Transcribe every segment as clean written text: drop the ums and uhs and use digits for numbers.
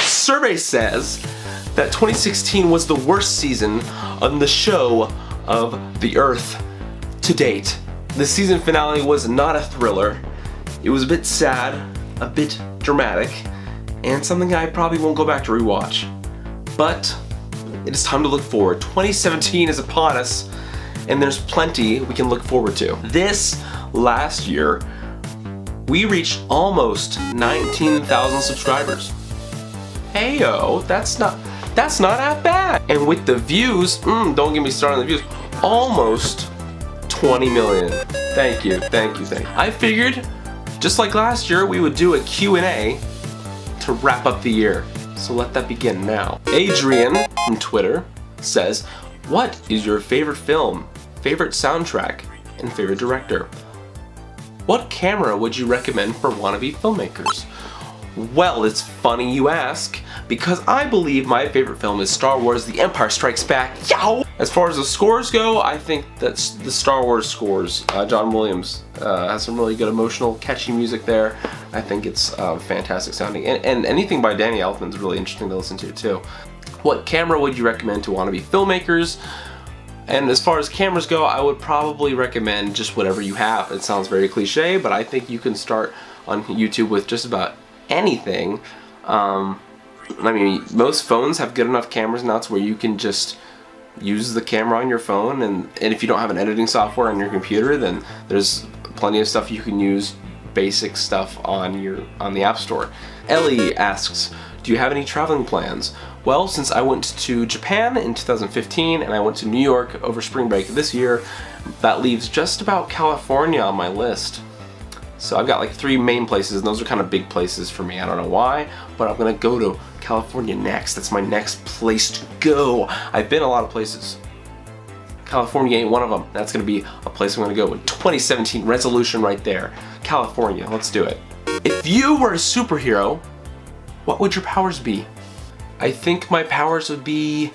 Survey says that 2016 was the worst season on the show of the Earth to date. The season finale was not a thriller. It was a bit sad, a bit dramatic, and something I probably won't go back to rewatch. But it is time to look forward. 2017 is upon us, and there's plenty we can look forward to. This last year, we reached almost 19,000 subscribers. Heyo, that's not that bad. And with the views, don't get me started on the views, almost 20 million. Thank you. I figured, just like last year, we would do a Q&A to wrap up the year. So let that begin now. Adrian from Twitter says, what is your favorite film, favorite soundtrack, and favorite director? What camera would you recommend for wannabe filmmakers? Well, it's funny you ask, because I believe my favorite film is Star Wars: The Empire Strikes Back. Yow! As far as the scores go, I think that's the Star Wars scores. John Williams has some really good emotional, catchy music there. I think it's fantastic sounding. And anything by Danny Elfman is really interesting to listen to too. What camera would you recommend to wannabe filmmakers? And as far as cameras go, I would probably recommend just whatever you have. It sounds very cliche, but I think you can start on YouTube with just about anything. I mean, most phones have good enough cameras now to where you can just use the camera on your phone, and if you don't have an editing software on your computer, then there's plenty of stuff you can use, basic stuff on the App Store. Ellie asks, do you have any traveling plans? Well, since I went to Japan in 2015 and I went to New York over spring break this year, that leaves just about California on my list. So I've got like 3 main places, and those are kind of big places for me. I don't know why, but I'm gonna go to California next. That's my next place to go. I've been a lot of places. California ain't one of them. That's gonna be a place I'm gonna go in 2017. Resolution right there. California, let's do it. If you were a superhero, what would your powers be? I think my powers would be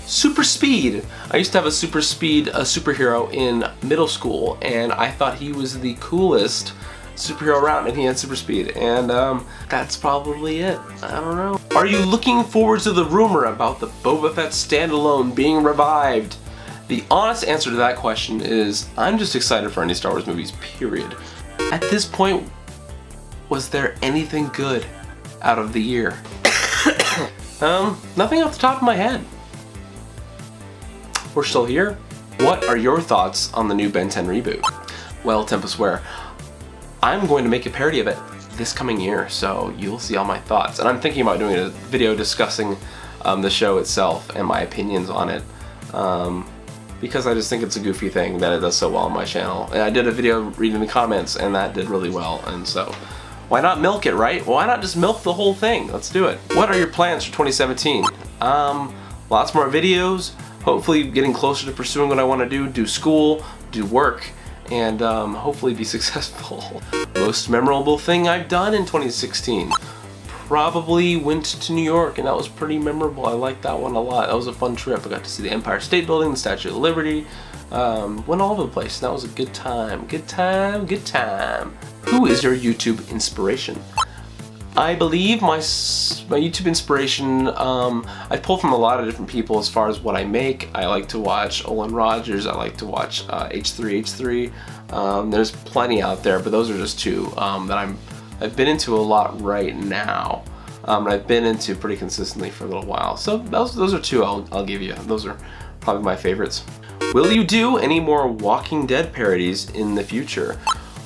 super speed. I used to have a superhero in middle school, and I thought he was the coolest superhero around, and he had super speed, and that's probably it. I don't know. Are you looking forward to the rumor about the Boba Fett standalone being revived? The honest answer to that question is I'm just excited for any Star Wars movies, period. At this point, was there anything good out of the year? Nothing off the top of my head. We're still here. What are your thoughts on the new Ben 10 reboot? Well, Tempest Ware, I'm going to make a parody of it this coming year, so you'll see all my thoughts. And I'm thinking about doing a video discussing the show itself and my opinions on it, because I just think it's a goofy thing that it does so well on my channel. And I did a video reading the comments, and that did really well, and so why not milk it, right? Why not just milk the whole thing? Let's do it. What are your plans for 2017? Lots more videos, hopefully getting closer to pursuing what I want to do school, do work, and hopefully be successful. Most memorable thing I've done in 2016? Probably went to New York, and that was pretty memorable. I liked that one a lot. That was a fun trip. I got to see the Empire State Building, the Statue of Liberty, went all over the place. That was a good time. Good time. Who is your YouTube inspiration? I believe my YouTube inspiration, I pull from a lot of different people as far as what I make. I like to watch Olin Rogers, I like to watch H3H3. There's plenty out there, but those are just 2 that I've been into a lot right now. And I've been into pretty consistently for a little while. So those are 2 I'll give you. Those are probably my favorites. Will you do any more Walking Dead parodies in the future?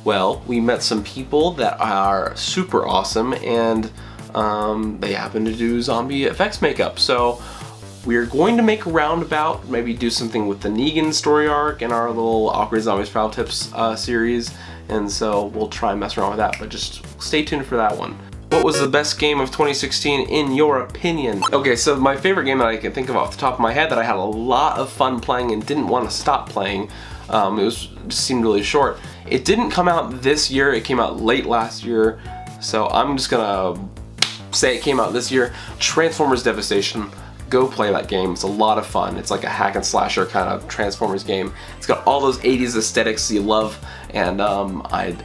Well, we met some people that are super awesome, and they happen to do zombie effects makeup. So we're going to make a roundabout, maybe do something with the Negan story arc and our little Awkward Zombies Travel Tips series. And so we'll try and mess around with that, but just stay tuned for that one. What was the best game of 2016 in your opinion? Okay, so my favorite game that I can think of off the top of my head that I had a lot of fun playing and didn't want to stop playing, just seemed really short. It didn't come out this year, it came out late last year, so I'm just gonna say it came out this year. Transformers Devastation. go play that game. It's a lot of fun. It's like a hack and slasher kind of Transformers game. It's got all those 80s aesthetics you love, and I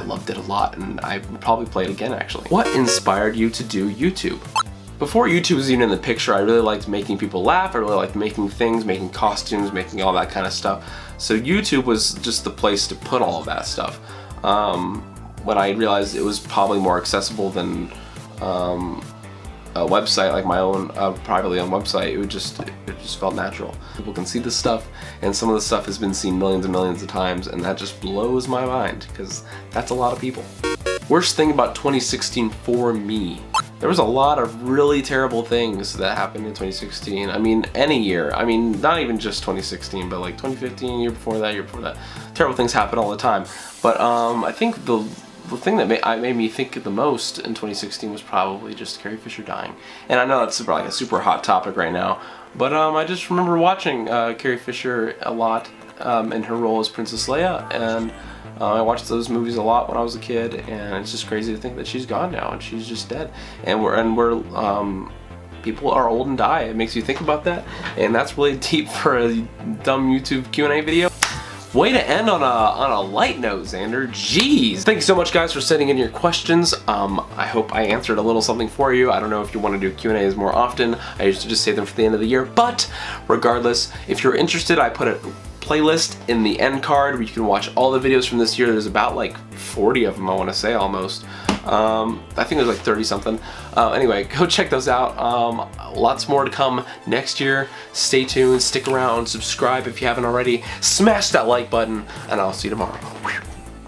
loved it a lot, and I would probably play it again actually. What inspired you to do YouTube? Before YouTube was even in the picture, I really liked making people laugh. I really liked making things, making costumes, making all that kind of stuff. So YouTube was just the place to put all of that stuff. When I realized it was probably more accessible than a website, like my own privately owned website, it just felt natural. People can see this stuff, and some of the stuff has been seen millions and millions of times, and that just blows my mind, because that's a lot of people. Worst thing about 2016 for me. There was a lot of really terrible things that happened in 2016. I mean, any year. I mean, not even just 2016, but like 2015, year before that. Terrible things happen all the time. But I think the thing that made me think the most in 2016 was probably just Carrie Fisher dying. And I know that's like a super hot topic right now, but I just remember watching Carrie Fisher a lot in her role as Princess Leia, and I watched those movies a lot when I was a kid, and it's just crazy to think that she's gone now and she's just dead. And people are old and die. It makes you think about that, and that's really deep for a dumb YouTube Q&A video. Way to end on a light note, Xander. Jeez. Thank you so much, guys, for sending in your questions. I hope I answered a little something for you. I don't know if you want to do Q&As more often. I used to just save them for the end of the year, but regardless, if you're interested, I put a playlist in the end card where you can watch all the videos from this year. There's about like 40 of them, I want to say, almost. I think there's like 30 something. Anyway, go check those out. Lots more to come next year. Stay tuned, stick around, subscribe if you haven't already. Smash that like button, and I'll see you tomorrow.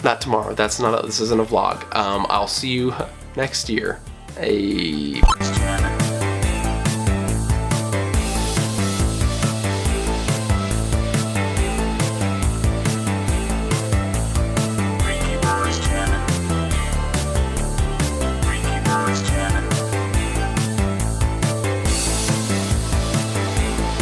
Not tomorrow, this isn't a vlog. I'll see you next year. Hey.